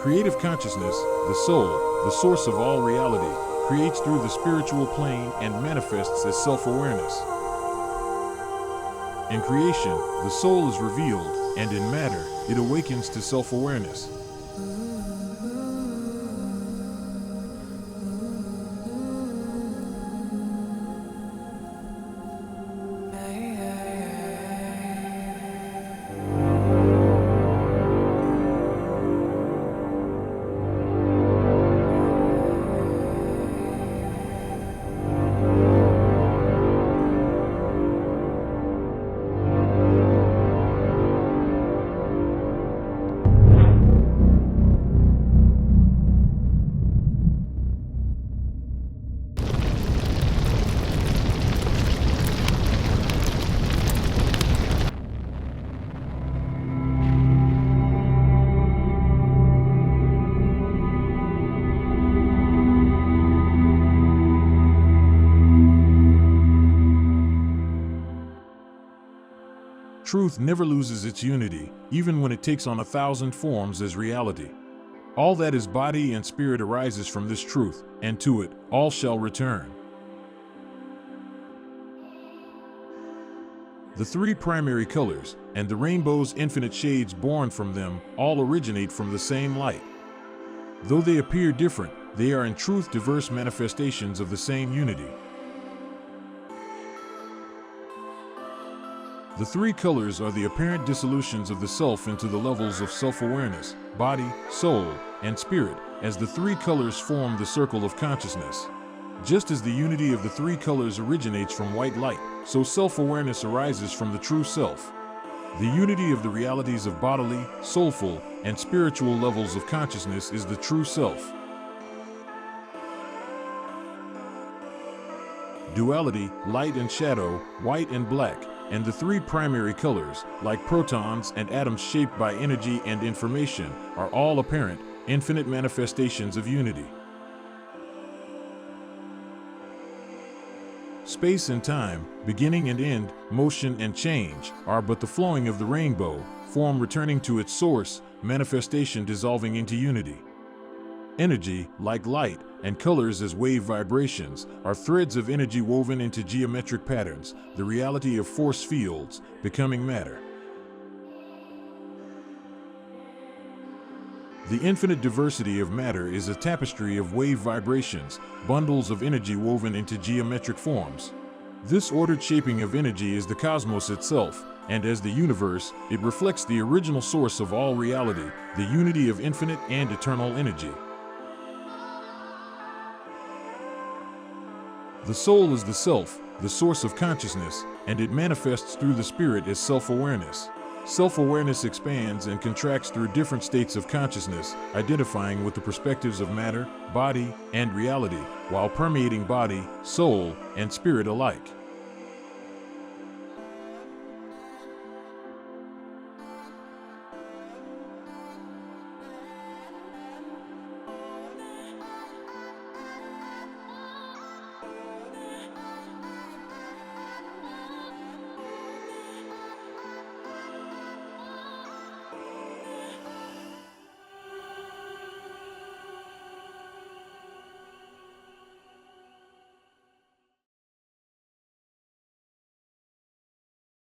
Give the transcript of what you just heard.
Creative consciousness, the soul, the source of all reality, creates through the spiritual plane and manifests as self-awareness. In creation, the soul is revealed, and in matter, it awakens to self-awareness. Truth never loses its unity, even when it takes on 1,000 forms as reality. All that is body and spirit arises from this truth, and to it all shall return. The three primary colors, and the rainbow's infinite shades born from them, all originate from the same light. Though they appear different, they are in truth diverse manifestations of the same unity. The three colors are the apparent dissolutions of the self into the levels of self-awareness, body, soul, and spirit, as the three colors form the circle of consciousness. Just as the unity of the three colors originates from white light, so self-awareness arises from the true self. The unity of the realities of bodily, soulful, and spiritual levels of consciousness is the true self. Duality, light and shadow, white and black, and the three primary colors, like protons and atoms shaped by energy and information, are all apparent, infinite manifestations of unity. Space and time, beginning and end, motion and change, are but the flowing of the rainbow, form returning to its source, manifestation dissolving into unity. Energy, like light, and colors as wave vibrations, are threads of energy woven into geometric patterns, the reality of force fields, becoming matter. The infinite diversity of matter is a tapestry of wave vibrations, bundles of energy woven into geometric forms. This ordered shaping of energy is the cosmos itself, and as the universe, it reflects the original source of all reality, the unity of infinite and eternal energy. The soul is the self, the source of consciousness, and it manifests through the spirit as self-awareness. Self-awareness expands and contracts through different states of consciousness, identifying with the perspectives of matter, body, and reality, while permeating body, soul, and spirit alike.